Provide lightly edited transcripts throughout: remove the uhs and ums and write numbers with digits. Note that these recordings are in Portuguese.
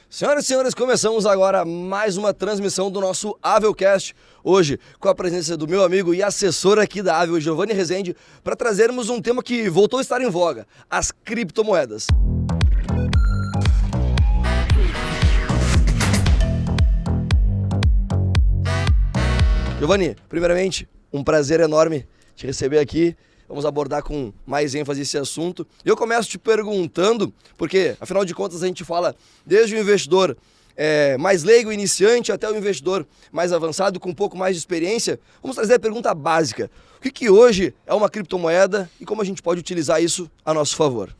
Senhoras e senhores, começamos agora mais uma transmissão do nosso Avelcast. Hoje, com a presença do meu amigo e assessor aqui da Avel, Giovanni Rezende, para trazermos um tema que voltou a estar em voga, as criptomoedas. Giovanni, primeiramente, um prazer enorme te receber aqui. Vamos abordar com mais ênfase esse assunto. Eu começo te perguntando, porque, afinal de contas, a gente fala desde o investidor mais leigo, iniciante, até o investidor mais avançado, com um pouco mais de experiência. Vamos trazer a pergunta básica. O que hoje é uma criptomoeda e como a gente pode utilizar isso a nosso favor?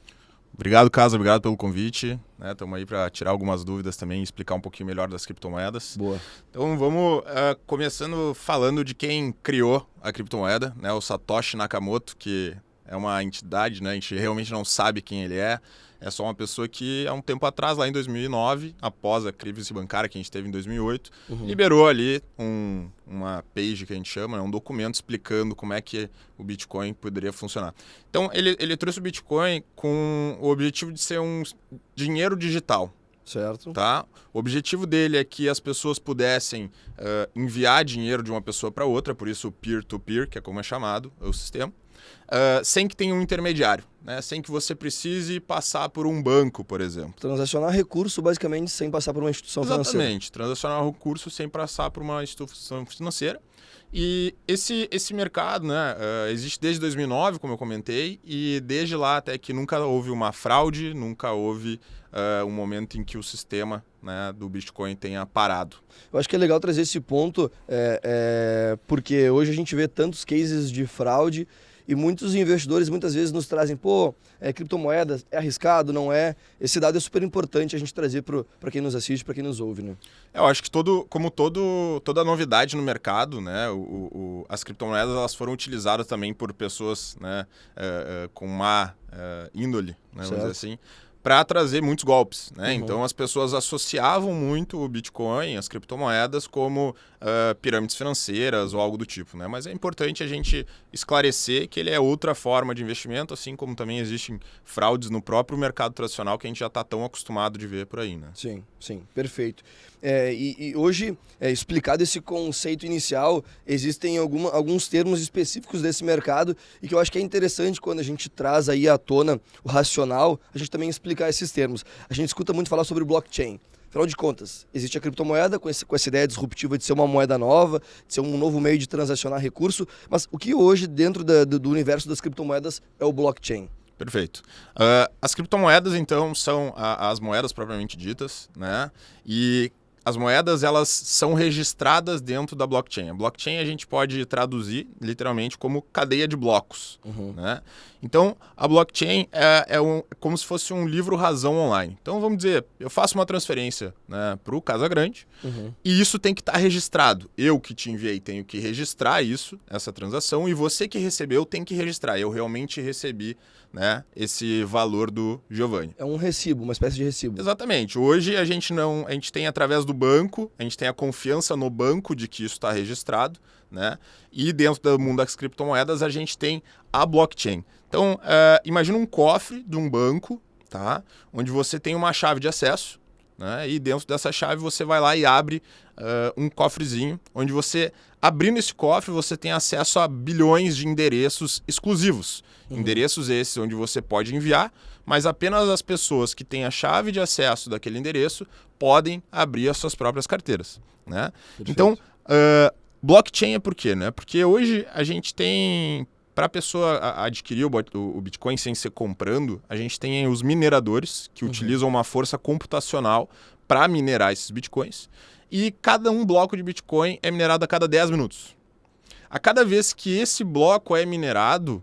Obrigado, Casa, obrigado pelo convite. Estamos aí para tirar algumas dúvidas também e explicar um pouquinho melhor das criptomoedas. Boa. Então vamos começando falando de quem criou a criptomoeda, né? O Satoshi Nakamoto, que é uma entidade, né? A gente realmente não sabe quem ele é. É só uma pessoa que há um tempo atrás, lá em 2009, após a crise bancária que a gente teve em 2008, liberou ali uma page que a gente chama, né, um documento explicando como é que o Bitcoin poderia funcionar. Então, ele trouxe o Bitcoin com o objetivo de ser um dinheiro digital. Certo. Tá? O objetivo dele é que as pessoas pudessem enviar dinheiro de uma pessoa para outra, por isso o peer-to-peer, que é como é chamado o sistema, sem que tenha um intermediário, né? Sem que você precise passar por um banco, por exemplo. Transacionar recurso, basicamente, sem passar por uma instituição financeira. Exatamente, transacionar recurso sem passar por uma instituição financeira. E esse mercado, né, existe desde 2009, como eu comentei, e desde lá até que nunca houve uma fraude, nunca houve um momento em que o sistema, né, do Bitcoin tenha parado. Eu acho que é legal trazer esse ponto, porque hoje a gente vê tantos cases de fraude e muitos investidores muitas vezes nos trazem, criptomoedas é arriscado, não é? Esse dado é super importante a gente trazer para quem nos assiste, para quem nos ouve, né? Eu acho que toda novidade no mercado, né, as criptomoedas elas foram utilizadas também por pessoas, né, com má índole, né, vamos dizer assim, para trazer muitos golpes, né? Então as pessoas associavam muito o Bitcoin, as criptomoedas, como pirâmides financeiras ou algo do tipo, né? Mas é importante a gente esclarecer que ele é outra forma de investimento, assim como também existem fraudes no próprio mercado tradicional que a gente já está tão acostumado de ver por aí, né? Sim, perfeito. E hoje, explicado esse conceito inicial, existem alguns termos específicos desse mercado e que eu acho que é interessante quando a gente traz aí à tona o racional, a gente também explicar esses termos. A gente escuta muito falar sobre blockchain. Afinal de contas, existe a criptomoeda com essa ideia disruptiva de ser uma moeda nova, de ser um novo meio de transacionar recurso, mas o que hoje, dentro do universo das criptomoedas, é o blockchain? Perfeito. As criptomoedas, então, são as moedas propriamente ditas, né? E as moedas, elas são registradas dentro da blockchain. A blockchain a gente pode traduzir, literalmente, como cadeia de blocos, né? Então, a blockchain é como se fosse um livro-razão online. Então, vamos dizer, eu faço uma transferência, né, para o Casagrande e isso tem que estar registrado. Eu que te enviei tenho que registrar essa transação, e você que recebeu tem que registrar. Eu realmente recebi, né, esse valor do Giovanni. É um recibo, uma espécie de recibo. Exatamente. Hoje a gente tem através do banco, a gente tem a confiança no banco de que isso está registrado, né? E dentro do mundo das criptomoedas a gente tem a blockchain. Então, imagina um cofre de um banco, tá? Onde você tem uma chave de acesso, né? E dentro dessa chave você vai lá e abre um cofrezinho, onde você, abrindo esse cofre, você tem acesso a bilhões de endereços exclusivos. Endereços esses onde você pode enviar, mas apenas as pessoas que têm a chave de acesso daquele endereço podem abrir as suas próprias carteiras, né? Então, blockchain é por quê, né? Porque hoje a gente tem, para a pessoa adquirir o Bitcoin sem ser comprando, a gente tem os mineradores que utilizam uma força computacional para minerar esses Bitcoins, e cada um bloco de Bitcoin é minerado a cada 10 minutos. A cada vez que esse bloco é minerado,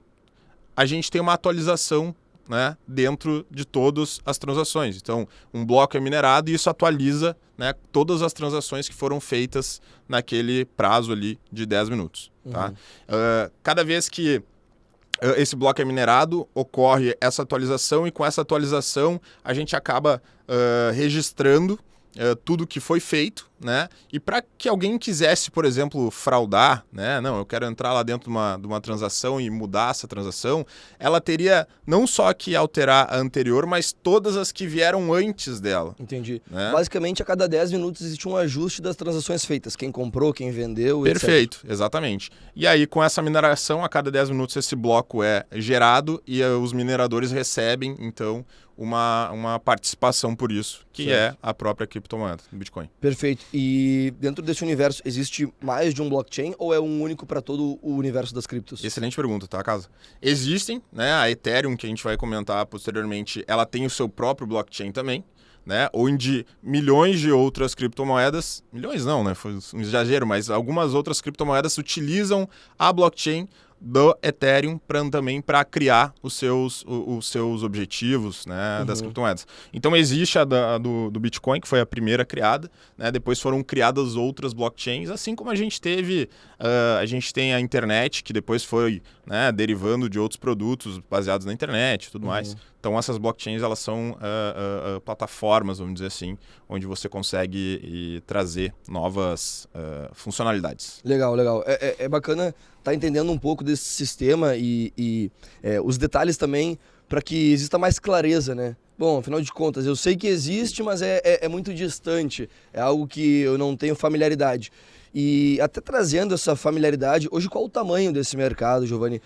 a gente tem uma atualização, né, dentro de todas as transações. Então, um bloco é minerado e isso atualiza, né, todas as transações que foram feitas naquele prazo ali de 10 minutos. Tá? Cada vez que esse bloco é minerado, ocorre essa atualização, e com essa atualização a gente acaba registrando, tudo que foi feito, né? E para que alguém quisesse, por exemplo, fraudar, né? Não, eu quero entrar lá dentro de uma transação e mudar essa transação, ela teria não só que alterar a anterior, mas todas as que vieram antes dela. Entendi. Né? Basicamente, a cada 10 minutos existe um ajuste das transações feitas. Quem comprou, quem vendeu, Perfeito, etc. exatamente. E aí, com essa mineração, a cada 10 minutos esse bloco é gerado e os mineradores recebem, então, uma participação por isso, que certo. é a própria criptomoeda do Bitcoin. Perfeito. E dentro desse universo, existe mais de um blockchain ou é um único para todo o universo das criptos? Excelente pergunta, tá, Casa? Existem, né? A Ethereum, que a gente vai comentar posteriormente, ela tem o seu próprio blockchain também, né? Onde milhões de outras criptomoedas, milhões não, né? Foi um exagero, mas algumas outras criptomoedas utilizam a blockchain do Ethereum também para criar os seus objetivos, né, das criptomoedas. Então existe a do Bitcoin, que foi a primeira criada, né, depois foram criadas outras blockchains, assim como a gente teve, a gente tem a internet, que depois foi, né, derivando de outros produtos baseados na internet e tudo mais. Então essas blockchains, elas são plataformas, vamos dizer assim, onde você consegue trazer novas funcionalidades. Legal, legal. É bacana estar entendendo um pouco desse sistema e os detalhes também para que exista mais clareza, né? Bom, afinal de contas, eu sei que existe, mas é muito distante. É algo que eu não tenho familiaridade. E até trazendo essa familiaridade, hoje qual o tamanho desse mercado, Giovanni,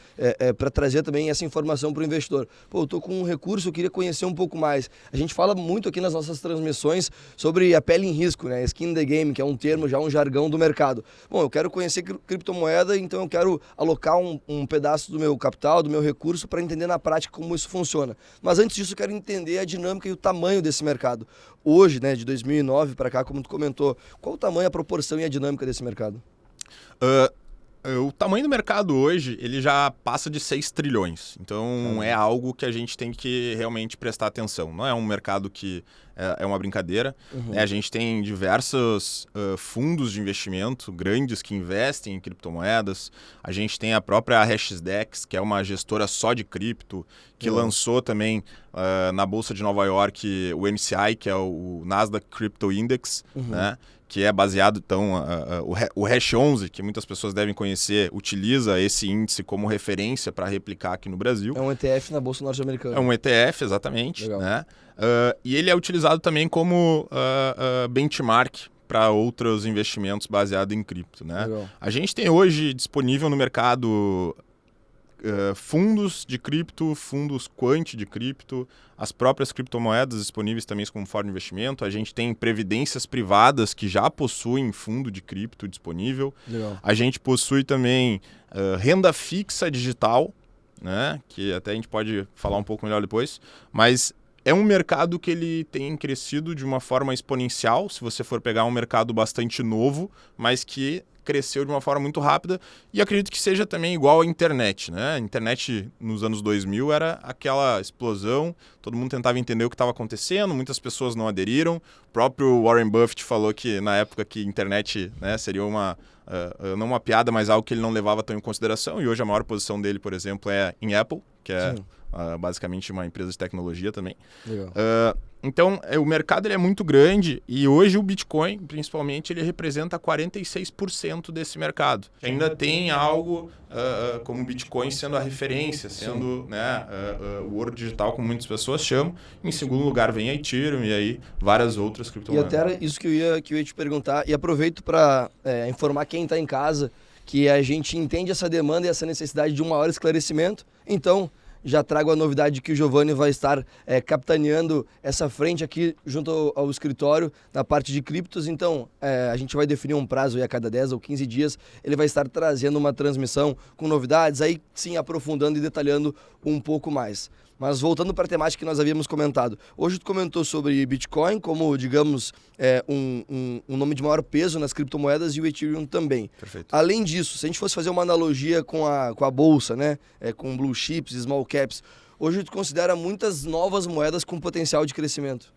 para trazer também essa informação para o investidor? Pô, eu estou com um recurso, eu queria conhecer um pouco mais. A gente fala muito aqui nas nossas transmissões sobre a pele em risco, né? Skin in the game, que é um termo, já um jargão do mercado. Bom, eu quero conhecer criptomoeda, então eu quero alocar um pedaço do meu capital, do meu recurso, para entender na prática como isso funciona. Mas antes disso, eu quero entender a dinâmica e o tamanho desse mercado. Hoje, né, de 2009 para cá, como tu comentou, qual o tamanho, a proporção e a dinâmica desse mercado? O tamanho do mercado hoje, ele já passa de 6 trilhões. Então, é algo que a gente tem que realmente prestar atenção. Não é um mercado que é uma brincadeira. Né? A gente tem diversos fundos de investimento grandes que investem em criptomoedas. A gente tem a própria Hashdex, que é uma gestora só de cripto, que lançou também na Bolsa de Nova York o MSCI, que é o Nasdaq Crypto Index, né? Que é baseado, então, o Hash 11, que muitas pessoas devem conhecer, utiliza esse índice como referência para replicar aqui no Brasil. É um ETF na Bolsa Norte-Americana. É um ETF, exatamente. Legal. Né? E ele é utilizado também como benchmark para outros investimentos baseados em cripto. Né? A gente tem hoje disponível no mercado fundos de cripto, fundos quant de cripto, as próprias criptomoedas disponíveis também como forma de investimento. A gente tem previdências privadas que já possuem fundo de cripto disponível. Legal. A gente possui também renda fixa digital, né? Que até a gente pode falar um pouco melhor depois, mas é um mercado que ele tem crescido de uma forma exponencial, se você for pegar um mercado bastante novo, mas que cresceu de uma forma muito rápida, e acredito que seja também igual à internet, né? A internet nos anos 2000 era aquela explosão, todo mundo tentava entender o que estava acontecendo, muitas pessoas não aderiram. O próprio Warren Buffett falou que na época que a internet, né, seria não uma piada, mas algo que ele não levava tão em consideração, e hoje a maior posição dele, por exemplo, é em Apple, que é basicamente uma empresa de tecnologia também. Legal. Então, o mercado ele é muito grande e hoje o Bitcoin, principalmente, ele representa 46% desse mercado. Ainda tem algo como o Bitcoin sendo a referência, sendo né, o ouro digital, como muitas pessoas chamam. Em segundo lugar vem a Ethereum e aí várias outras criptomoedas. E até era isso que eu ia te perguntar. E aproveito para informar quem está em casa que a gente entende essa demanda e essa necessidade de um maior esclarecimento. Então, já trago a novidade de que o Giovanni vai estar capitaneando essa frente aqui junto ao escritório na parte de criptos. Então, a gente vai definir um prazo aí a cada 10 ou 15 dias. Ele vai estar trazendo uma transmissão com novidades, aí sim aprofundando e detalhando um pouco mais. Mas voltando para a temática que nós havíamos comentado. Hoje tu comentou sobre Bitcoin como, digamos, um nome de maior peso nas criptomoedas e o Ethereum também. Perfeito. Além disso, se a gente fosse fazer uma analogia com a bolsa, né, com blue chips, small caps, hoje tu considera muitas novas moedas com potencial de crescimento?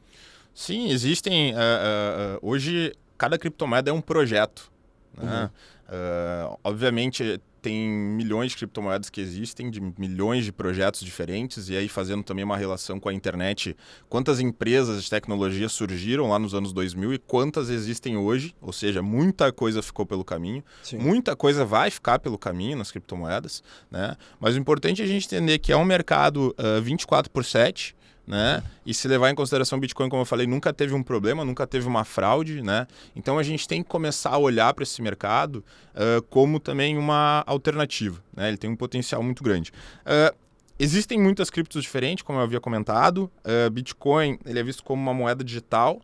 Sim, existem. Hoje, cada criptomoeda é um projeto. Né? Obviamente, tem milhões de criptomoedas que existem, de milhões de projetos diferentes, e aí fazendo também uma relação com a internet, quantas empresas de tecnologia surgiram lá nos anos 2000 e quantas existem hoje, ou seja, muita coisa ficou pelo caminho, Sim. muita coisa vai ficar pelo caminho nas criptomoedas, né? Mas o importante é a gente entender que é um mercado 24/7, né? E se levar em consideração o Bitcoin, como eu falei, nunca teve um problema, nunca teve uma fraude, né? Então a gente tem que começar a olhar para esse mercado como também uma alternativa, né? Ele tem um potencial muito grande. Existem muitas criptos diferentes, como eu havia comentado. Bitcoin ele é visto como uma moeda digital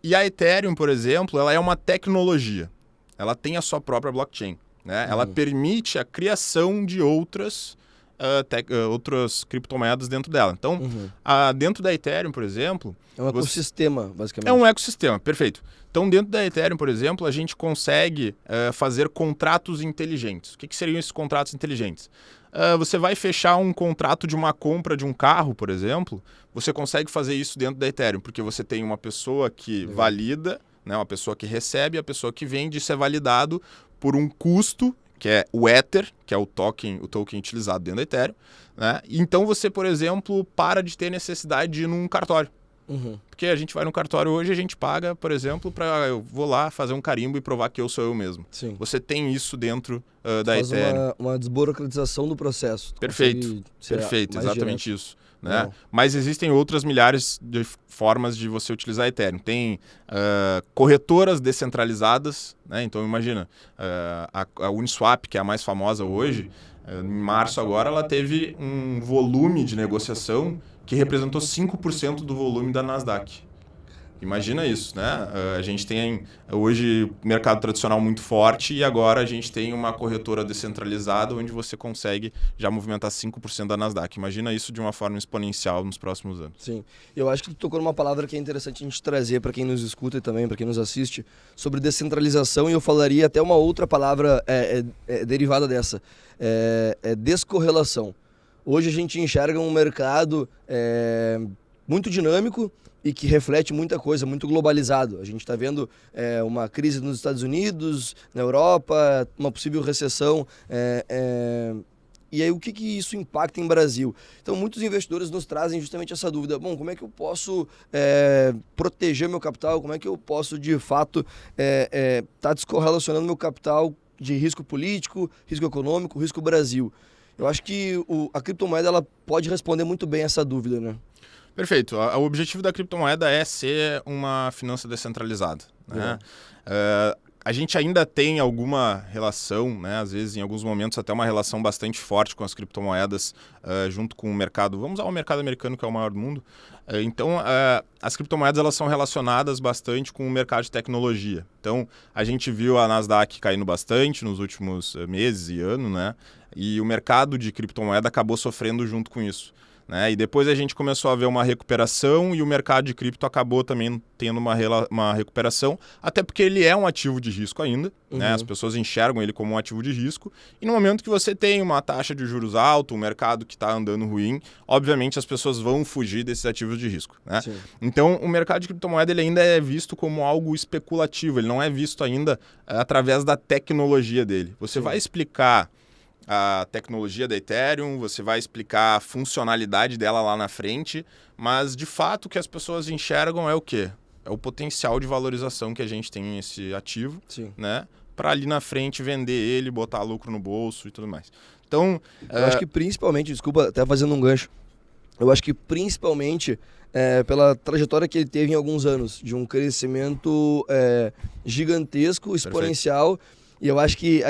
e a Ethereum, por exemplo, ela é uma tecnologia. Ela tem a sua própria blockchain, né? Ela permite a criação de outras criptomoedas dentro dela. Então, dentro da Ethereum, por exemplo... É um ecossistema, basicamente. É um ecossistema, perfeito. Então, dentro da Ethereum, por exemplo, a gente consegue fazer contratos inteligentes. O que seriam esses contratos inteligentes? Você vai fechar um contrato de uma compra de um carro, por exemplo, você consegue fazer isso dentro da Ethereum, porque você tem uma pessoa que valida, né, uma pessoa que recebe e a pessoa que vende, isso é validado por um custo, que é o Ether, que é o token utilizado dentro da Ethereum, né? Então você, por exemplo, para de ter necessidade de ir num cartório. Porque a gente vai no cartório hoje e a gente paga, por exemplo, eu vou lá fazer um carimbo e provar que eu sou eu mesmo. Sim. Você tem isso dentro da Faz Ethereum. uma desburocratização do processo. Perfeito, exatamente isso. Né? Mas existem outras milhares de formas de você utilizar a Ethereum. Tem corretoras descentralizadas, né? Então imagina, a Uniswap, que é a mais famosa hoje, em março agora ela teve um volume de negociação que representou 5% do volume da Nasdaq. Imagina isso, né? A gente tem hoje mercado tradicional muito forte e agora a gente tem uma corretora descentralizada onde você consegue já movimentar 5% da Nasdaq. Imagina isso de uma forma exponencial nos próximos anos. Sim. Eu acho que tu tocou numa palavra que é interessante a gente trazer para quem nos escuta e também para quem nos assiste sobre descentralização, e eu falaria até uma outra palavra derivada dessa, descorrelação. Hoje a gente enxerga um mercado muito dinâmico e que reflete muita coisa, muito globalizado. A gente está vendo uma crise nos Estados Unidos, na Europa, uma possível recessão. E aí o que isso impacta em Brasil? Então muitos investidores nos trazem justamente essa dúvida. Bom, como é que eu posso proteger meu capital? Como é que eu posso, de fato, tá descorrelacionando meu capital de risco político, risco econômico, risco Brasil? Eu acho que a criptomoeda ela pode responder muito bem essa dúvida, né? Perfeito. O objetivo da criptomoeda é ser uma finança descentralizada, né? A gente ainda tem alguma relação, né? Às vezes, em alguns momentos, até uma relação bastante forte com as criptomoedas, junto com o mercado. Vamos usar o mercado americano, que é o maior do mundo. Então, as criptomoedas elas são relacionadas bastante com o mercado de tecnologia. Então, a gente viu a Nasdaq caindo bastante nos últimos meses e anos, né? E o mercado de criptomoeda acabou sofrendo junto com isso, né? E depois a gente começou a ver uma recuperação e o mercado de cripto acabou também tendo uma recuperação, até porque ele é um ativo de risco ainda, né? As pessoas enxergam ele como um ativo de risco, e no momento que você tem uma taxa de juros alta, um mercado que está andando ruim, obviamente as pessoas vão fugir desses ativos de risco, né? Então o mercado de criptomoeda ele ainda é visto como algo especulativo, ele não é visto ainda através da tecnologia dele. Você vai explicar a tecnologia da Ethereum, você vai explicar a funcionalidade dela lá na frente, mas de fato o que as pessoas enxergam é o quê? É o potencial de valorização que a gente tem nesse ativo, né? Para ali na frente vender ele, botar lucro no bolso e tudo mais. Então, eu acho que principalmente, desculpa, até fazendo um gancho, eu acho que principalmente pela trajetória que ele teve em alguns anos, de um crescimento gigantesco, exponencial. Perfeito. E eu acho que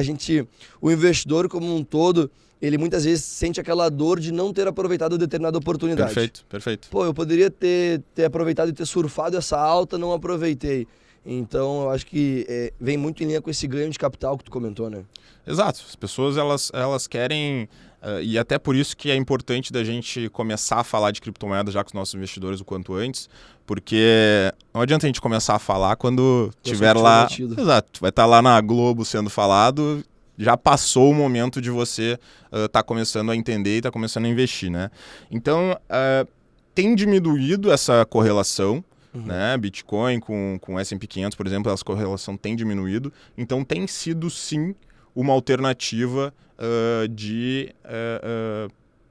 o investidor como um todo, ele muitas vezes sente aquela dor de não ter aproveitado determinada oportunidade. Perfeito. Pô, eu poderia ter aproveitado e ter surfado essa alta, não aproveitei. Então, eu acho que vem muito em linha com esse ganho de capital que tu comentou, né? Exato. As pessoas, elas querem... e até por isso que é importante da gente começar a falar de criptomoedas já com os nossos investidores o quanto antes, porque não adianta a gente começar a falar quando tiver lá... Exato. Vai estar lá na Globo sendo falado, já passou o momento de você estar começando a entender e estar começando a investir, né? Então, tem diminuído essa correlação, né? Bitcoin com S&P 500, por exemplo, essa correlação tem diminuído. Então, tem sido, sim, uma alternativa de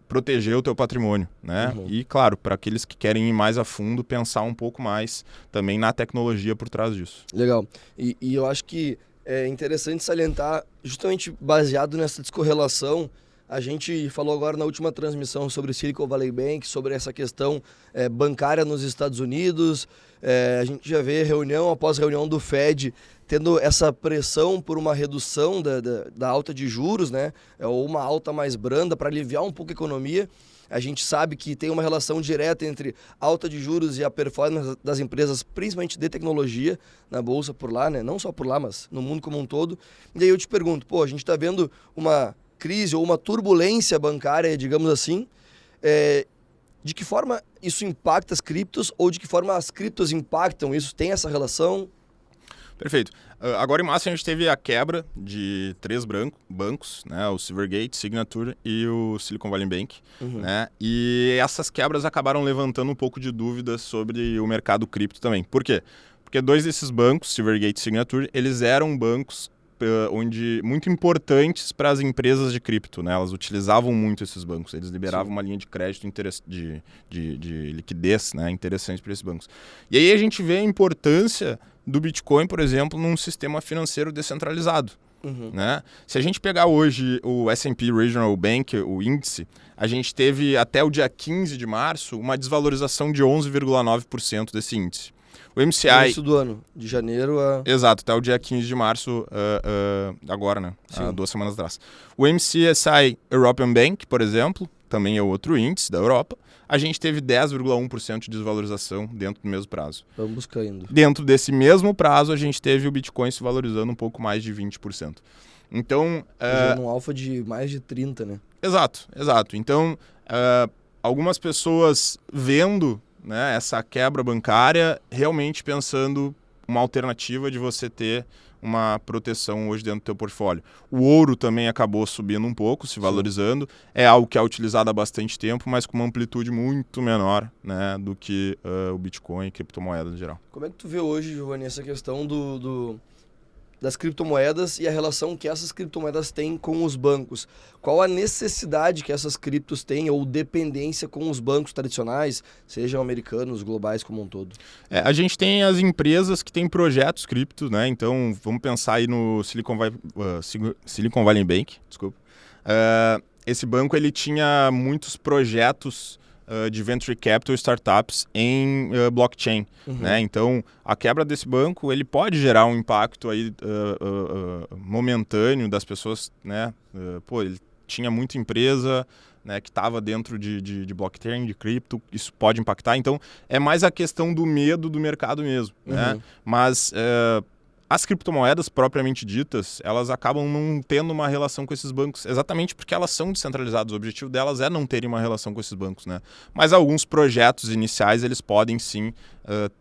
proteger o teu patrimônio, né? E, claro, para aqueles que querem ir mais a fundo, pensar um pouco mais também na tecnologia por trás disso. Legal. E eu acho que é interessante salientar, justamente baseado nessa descorrelação, a gente falou agora na última transmissão sobre Silicon Valley Bank, sobre essa questão bancária nos Estados Unidos. A gente já vê reunião após reunião do Fed tendo essa pressão por uma redução da alta de juros, né? Ou uma alta mais branda para aliviar um pouco a economia. A gente sabe que tem uma relação direta entre alta de juros e a performance das empresas, principalmente de tecnologia, na Bolsa por lá, né? Não só por lá, mas no mundo como um todo. E aí eu te pergunto, a gente está vendo uma crise ou uma turbulência bancária, digamos assim, de que forma isso impacta as criptos ou de que forma as criptos impactam isso? Tem essa relação? Perfeito. Agora em março a gente teve a quebra de 3 bancos, né? O Silvergate, Signature e o Silicon Valley Bank. Né? E essas quebras acabaram levantando um pouco de dúvidas sobre o mercado cripto também. Por quê? Porque 2 desses bancos, Silvergate e Signature, eles eram bancos muito importantes para as empresas de cripto, né? Elas utilizavam muito esses bancos, eles liberavam uma linha de crédito de liquidez, né? Interessante para esses bancos. E aí a gente vê a importância do Bitcoin, por exemplo, num sistema financeiro descentralizado. Né? Se a gente pegar hoje o S&P Regional Bank, o índice, a gente teve até o dia 15 de março uma desvalorização de 11,9% desse índice. O MCI... Início do ano, de janeiro a... Exato, até o dia 15 de março, agora, né? Há 2 semanas atrás. O MSCI European Bank, por exemplo, também é outro índice da Europa, a gente teve 10,1% de desvalorização dentro do mesmo prazo. Vamos caindo. Dentro desse mesmo prazo, a gente teve o Bitcoin se valorizando um pouco mais de 20%. Então... um alfa de mais de 30%, né? Exato. Então, algumas pessoas vendo, né, essa quebra bancária, realmente pensando uma alternativa de você ter uma proteção hoje dentro do teu portfólio. O ouro também acabou subindo um pouco, se valorizando. É algo que é utilizado há bastante tempo, mas com uma amplitude muito menor, né, do que o Bitcoin e criptomoedas em geral. Como é que tu vê hoje, Giovanni, essa questão das criptomoedas e a relação que essas criptomoedas têm com os bancos? Qual a necessidade que essas criptos têm ou dependência com os bancos tradicionais, sejam americanos, globais como um todo? A gente tem as empresas que têm projetos criptos, né? Então, vamos pensar aí no Silicon Valley Bank, desculpa. Esse banco ele tinha muitos projetos de venture capital startups em blockchain, né? Então, a quebra desse banco ele pode gerar um impacto aí momentâneo das pessoas, né? Ele tinha muita empresa, né, que estava dentro de blockchain, de cripto, isso pode impactar. Então, é mais a questão do medo do mercado mesmo, né? Mas as criptomoedas propriamente ditas, elas acabam não tendo uma relação com esses bancos, exatamente porque elas são descentralizadas. O objetivo delas é não terem uma relação com esses bancos, né? Mas alguns projetos iniciais, eles podem sim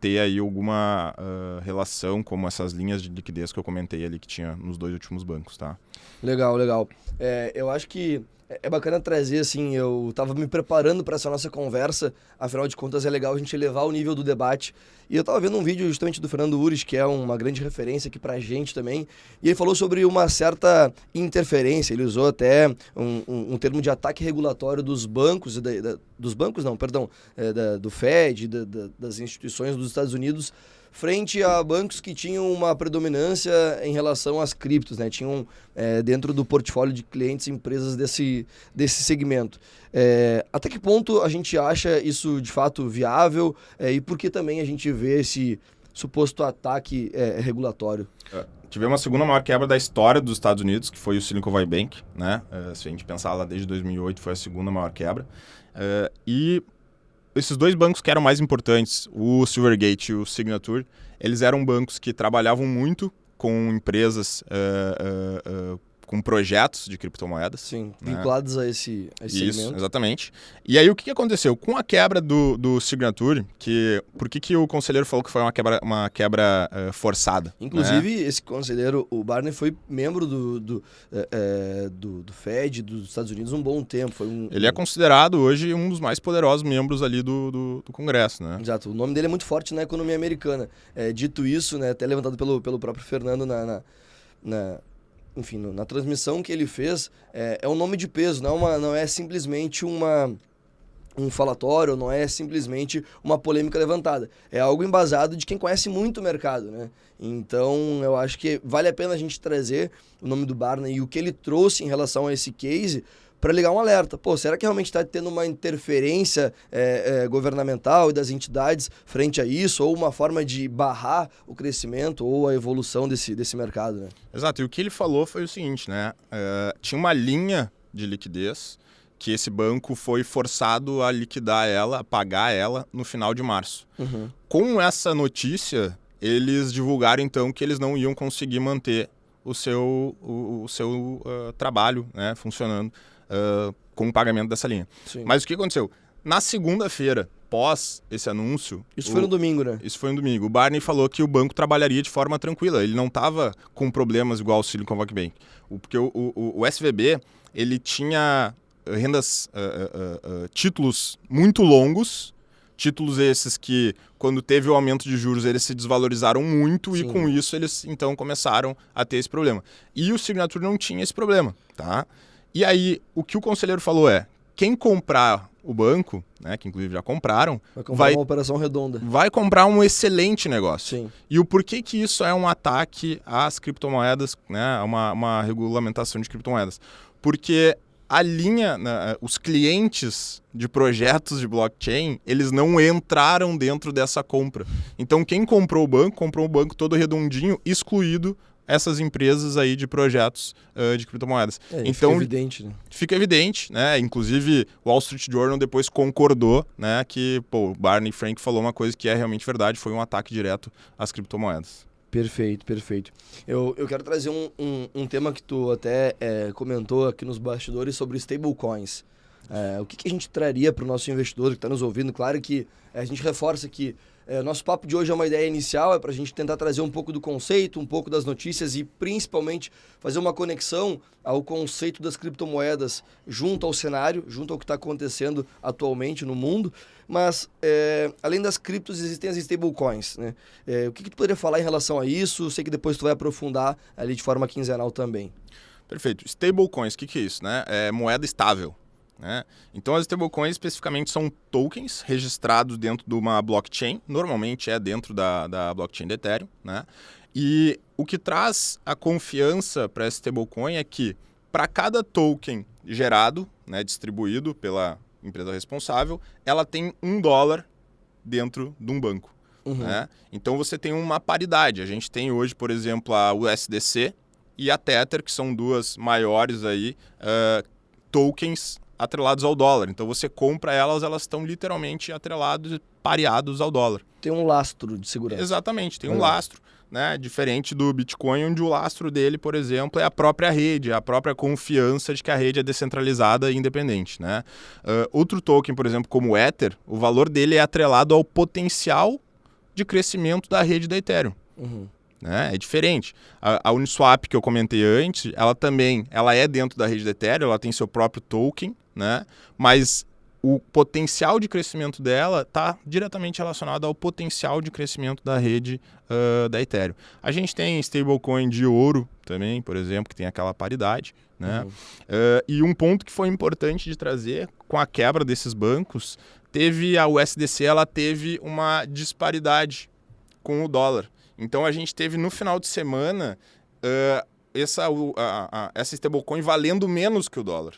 ter aí alguma relação, como essas linhas de liquidez que eu comentei ali que tinha nos 2 últimos bancos, tá? Legal. Eu acho que é bacana trazer, assim, eu estava me preparando para essa nossa conversa, afinal de contas é legal a gente elevar o nível do debate. E eu estava vendo um vídeo justamente do Fernando Ures, que é uma grande referência aqui para a gente também, e ele falou sobre uma certa interferência, ele usou até um termo de ataque regulatório dos bancos, do Fed, das instituições dos Estados Unidos, frente a bancos que tinham uma predominância em relação às criptos, né? Tinham dentro do portfólio de clientes empresas desse segmento. Até que ponto a gente acha isso de fato viável e por que também a gente vê esse suposto ataque regulatório? Tivemos a segunda maior quebra da história dos Estados Unidos, que foi o Silicon Valley Bank, né? Se a gente pensar lá desde 2008, foi a segunda maior quebra. E esses 2 bancos que eram mais importantes, o Silvergate e o Signature, eles eram bancos que trabalhavam muito com empresas com projetos de criptomoedas. Sim, vinculados a esse segmento. Isso, exatamente. E aí o que aconteceu? Com a quebra do Signature, por que o conselheiro falou que foi uma quebra forçada? Inclusive, né? Esse conselheiro, o Barney, foi membro do Fed dos Estados Unidos um bom tempo. Ele é considerado hoje um dos mais poderosos membros ali do Congresso, né? Exato. O nome dele é muito forte na economia americana. Dito isso, né, até levantado pelo próprio Fernando enfim, na transmissão que ele fez, é um nome de peso, não é simplesmente um falatório, não é simplesmente uma polêmica levantada. É algo embasado de quem conhece muito o mercado, né? Então, eu acho que vale a pena a gente trazer o nome do Barney e o que ele trouxe em relação a esse case para ligar um alerta. Pô, será que realmente está tendo uma interferência governamental e das entidades frente a isso, ou uma forma de barrar o crescimento ou a evolução desse mercado, né? Exato, e o que ele falou foi o seguinte, né? Tinha uma linha de liquidez que esse banco foi forçado a liquidar ela, a pagar ela no final de março. Uhum. Com essa notícia, eles divulgaram então que eles não iam conseguir manter o seu trabalho, né, funcionando com o pagamento dessa linha. Sim. Mas o que aconteceu? Na segunda-feira, pós esse anúncio... Isso foi no domingo, né? Isso foi no domingo. O Barney falou que o banco trabalharia de forma tranquila. Ele não estava com problemas igual o Silicon Valley Bank. Porque o SVB, ele tinha títulos muito longos, títulos esses que, quando teve o aumento de juros, eles se desvalorizaram muito. Sim. E com isso eles, então, começaram a ter esse problema. E o Signature não tinha esse problema, tá? E aí, o que o conselheiro falou quem comprar o banco, né, que inclusive já compraram... Vai comprar uma operação redonda. Vai comprar um excelente negócio. Sim. E o porquê que isso é um ataque às criptomoedas, né, uma regulamentação de criptomoedas? Porque a linha, os clientes de projetos de blockchain, eles não entraram dentro dessa compra. Então, quem comprou o banco todo redondinho, excluído essas empresas aí de projetos de criptomoedas. Então, fica evidente, né? Fica evidente, né? Inclusive, o Wall Street Journal depois concordou, né, que o Barney Frank falou uma coisa que é realmente verdade, foi um ataque direto às criptomoedas. Perfeito, perfeito. Eu quero trazer um tema que tu até comentou aqui nos bastidores sobre stablecoins. O que a gente traria para o nosso investidor que está nos ouvindo? Claro que a gente reforça que nosso papo de hoje é uma ideia inicial, é para a gente tentar trazer um pouco do conceito, um pouco das notícias e principalmente fazer uma conexão ao conceito das criptomoedas junto ao cenário, junto ao que está acontecendo atualmente no mundo. Mas, além das criptos, existem as stablecoins, né? O que tu poderia falar em relação a isso? Eu sei que depois tu vai aprofundar ali de forma quinzenal também. Perfeito. Stablecoins, o que é isso, né? É moeda estável. Né? Então, as stablecoins especificamente são tokens registrados dentro de uma blockchain, normalmente é dentro da blockchain do Ethereum. Né? E o que traz a confiança para essa stablecoin é que, para cada token gerado, né, distribuído pela empresa responsável, ela tem $1 dentro de um banco. Uhum. Né? Então, você tem uma paridade. A gente tem hoje, por exemplo, a USDC e a Tether, que são duas maiores aí, tokens atrelados ao dólar. Então você compra elas estão literalmente atrelados e pareados ao dólar. Tem um lastro de segurança. Exatamente, tem um lastro, né? Diferente do Bitcoin, onde o lastro dele, por exemplo, é a própria rede, a própria confiança de que a rede é descentralizada e independente, né? Outro token, por exemplo, como o Ether, o valor dele é atrelado ao potencial de crescimento da rede da Ethereum. Uhum. Né? É diferente. A Uniswap, que eu comentei antes, ela é dentro da rede da Ethereum, ela tem seu próprio token, né? Mas o potencial de crescimento dela está diretamente relacionado ao potencial de crescimento da rede da Ethereum. A gente tem stablecoin de ouro também, por exemplo, que tem aquela paridade. Né? Uhum. E um ponto que foi importante de trazer, com a quebra desses bancos, a USDC ela teve uma disparidade com o dólar. Então, a gente teve no final de semana essa stablecoin valendo menos que o dólar.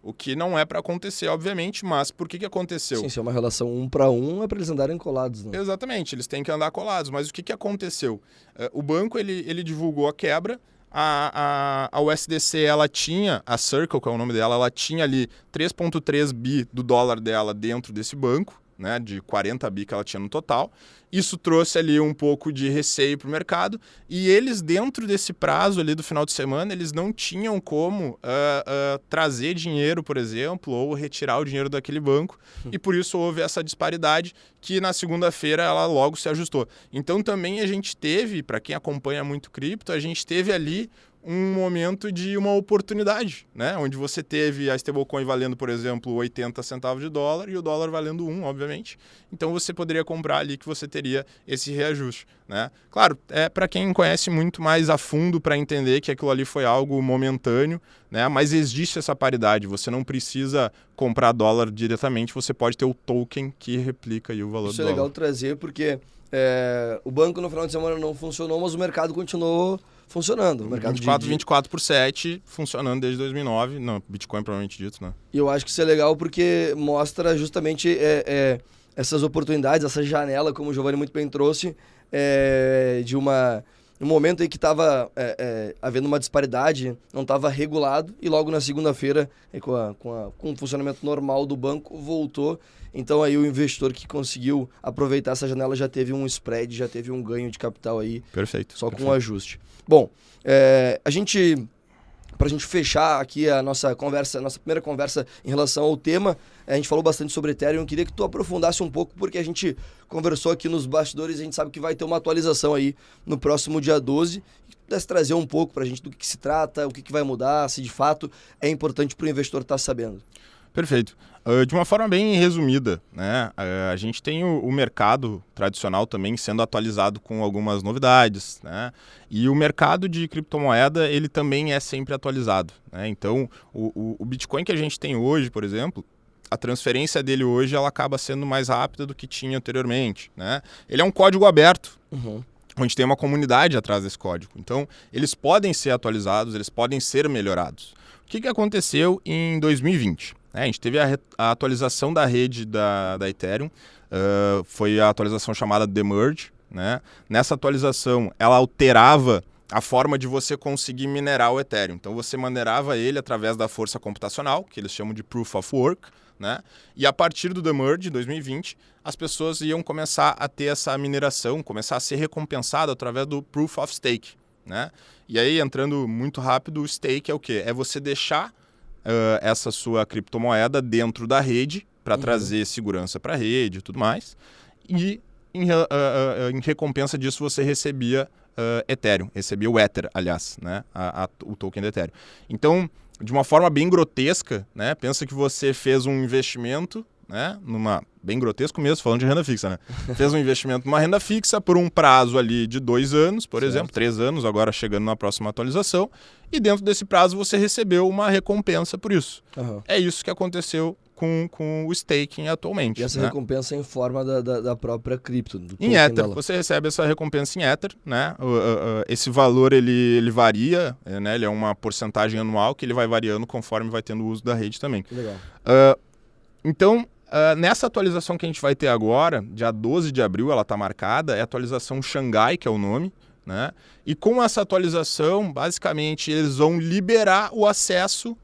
O que não é para acontecer, obviamente, mas por que aconteceu? Sim, se é uma relação 1 para 1, é para eles andarem colados. Né? Exatamente, eles têm que andar colados. Mas o que aconteceu? O banco ele divulgou a quebra, a USDC, ela tinha, a Circle, que é o nome dela, ela tinha ali 3,3 bi do dólar dela dentro desse banco, né, de 40 bi que ela tinha no total. Isso trouxe ali um pouco de receio para o mercado e eles, dentro desse prazo ali do final de semana, eles não tinham como trazer dinheiro, por exemplo, ou retirar o dinheiro daquele banco e por isso houve essa disparidade que na segunda-feira ela logo se ajustou. Então também a gente teve, para quem acompanha muito cripto, a gente teve ali um momento de uma oportunidade, né? Onde você teve a stablecoin valendo, por exemplo, 80 centavos de dólar e o dólar valendo 1, obviamente. Então você poderia comprar ali que você teria esse reajuste, né? Claro, é para quem conhece muito mais a fundo para entender que aquilo ali foi algo momentâneo, né? Mas existe essa paridade, você não precisa comprar dólar diretamente, você pode ter o token que replica aí o valor do dólar. Isso é legal trazer porque o banco no final de semana não funcionou, mas o mercado continuou funcionando. O mercado 24 por 7, funcionando desde 2009. Não, Bitcoin provavelmente dito, né? E eu acho que isso é legal porque mostra justamente essas oportunidades, essa janela, como o Giovanni muito bem trouxe, de um momento aí que estava havendo uma disparidade, não estava regulado, e logo na segunda-feira, com o funcionamento normal do banco, voltou. Então aí o investidor que conseguiu aproveitar essa janela já teve um spread, já teve um ganho de capital aí. Perfeito. Só com um ajuste. Bom, para a gente fechar aqui a nossa primeira conversa em relação ao tema, a gente falou bastante sobre Ethereum. Eu queria que tu aprofundasse um pouco, porque a gente conversou aqui nos bastidores e a gente sabe que vai ter uma atualização aí no próximo dia 12. Que tu pudesse trazer um pouco para a gente do que se trata, o que vai mudar, se de fato é importante para o investidor estar sabendo. Perfeito. De uma forma bem resumida, né? A gente tem o mercado tradicional também sendo atualizado com algumas novidades, né? E o mercado de criptomoeda, ele também é sempre atualizado, né? Então, o Bitcoin que a gente tem hoje, por exemplo, a transferência dele hoje ela acaba sendo mais rápida do que tinha anteriormente, né? Ele é um código aberto, onde tem uma comunidade atrás desse código. Então, eles podem ser atualizados, eles podem ser melhorados. O que aconteceu em 2020? A gente teve a atualização da rede da Ethereum, foi a atualização chamada The Merge, né? Nessa atualização, ela alterava a forma de você conseguir minerar o Ethereum. Então, você minerava ele através da força computacional, que eles chamam de Proof of Work, né? E a partir do The Merge, em 2020, as pessoas iam começar a ter essa mineração, começar a ser recompensado através do Proof of Stake, né? E aí, entrando muito rápido, o stake é o quê? É você deixar essa sua criptomoeda dentro da rede para trazer segurança para a rede e tudo mais. E em recompensa disso você recebia Ethereum, recebia o Ether, aliás, né? O token do Ethereum. Então, de uma forma bem grotesca, né? Pensa que você fez um investimento, né? Bem grotesco mesmo, falando de renda fixa, né? Fez um investimento numa renda fixa por um prazo ali de 2 anos, por exemplo, 3 anos, agora chegando na próxima atualização, e dentro desse prazo você recebeu uma recompensa por isso. É isso que aconteceu com o staking atualmente. E essa recompensa é em forma da própria cripto. Em Ether, você recebe essa recompensa em Ether, né? Esse valor ele varia, né? Ele é uma porcentagem anual que ele vai variando conforme vai tendo o uso da rede também. Legal. Então, nessa atualização que a gente vai ter agora, dia 12 de abril, ela está marcada, é a atualização Xangai, que é o nome, né? E com essa atualização, basicamente, eles vão liberar o acesso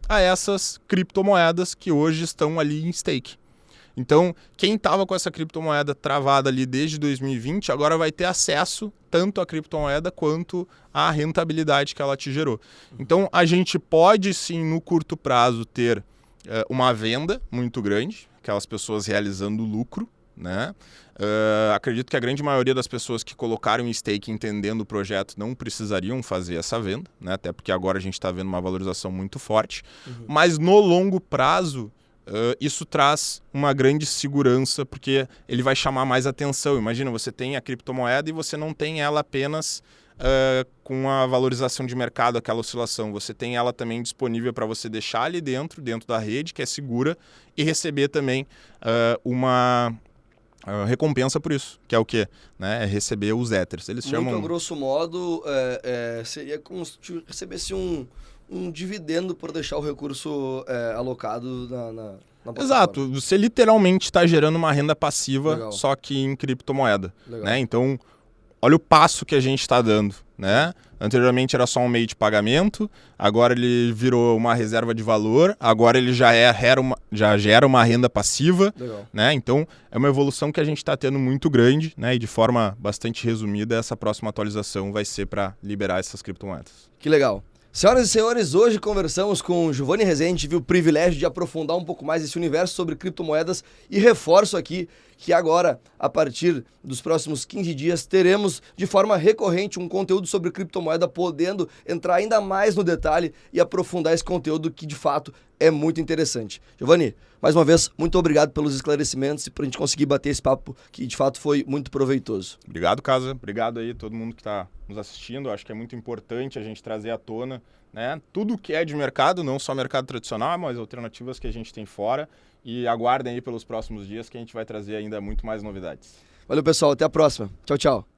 a essas criptomoedas que hoje estão ali em stake. Então, quem estava com essa criptomoeda travada ali desde 2020, agora vai ter acesso tanto à criptomoeda quanto à rentabilidade que ela te gerou. Então, a gente pode sim, no curto prazo, ter uma venda muito grande, aquelas pessoas realizando lucro, né? Acredito que a grande maioria das pessoas que colocaram em stake entendendo o projeto não precisariam fazer essa venda, né? Até porque agora a gente está vendo uma valorização muito forte. Mas no longo prazo, isso traz uma grande segurança, porque ele vai chamar mais atenção. Imagina, você tem a criptomoeda e você não tem ela apenas com a valorização de mercado, aquela oscilação. Você tem ela também disponível para você deixar ali dentro da rede, que é segura, e receber também uma recompensa por isso, que é o quê? Né? É receber os Ethers. Eles chamam... Muito a grosso modo, seria como se recebesse um dividendo por deixar o recurso alocado na plataforma. Exato. Você literalmente está gerando uma renda passiva, Legal. só que em criptomoeda. Legal. Né? Então, olha o passo que a gente está dando. Né? Anteriormente era só um meio de pagamento, agora ele virou uma reserva de valor, agora ele já gera uma renda passiva. Né? Então é uma evolução que a gente está tendo muito grande, né? E de forma bastante resumida, essa próxima atualização vai ser para liberar essas criptomoedas. Que legal. Senhoras e senhores, hoje conversamos com o Giovanni Rezende, tive o privilégio de aprofundar um pouco mais esse universo sobre criptomoedas e reforço aqui que agora, a partir dos próximos 15 dias, teremos de forma recorrente um conteúdo sobre criptomoeda, podendo entrar ainda mais no detalhe e aprofundar esse conteúdo que de fato é muito interessante. Giovanni, mais uma vez, muito obrigado pelos esclarecimentos e por a gente conseguir bater esse papo que de fato foi muito proveitoso. Obrigado, Casa. Obrigado aí a todo mundo que está nos assistindo. Acho que é muito importante a gente trazer à tona, né, tudo que é de mercado, não só mercado tradicional, mas alternativas que a gente tem fora. E aguardem aí pelos próximos dias que a gente vai trazer ainda muito mais novidades. Valeu, pessoal. Até a próxima. Tchau, tchau.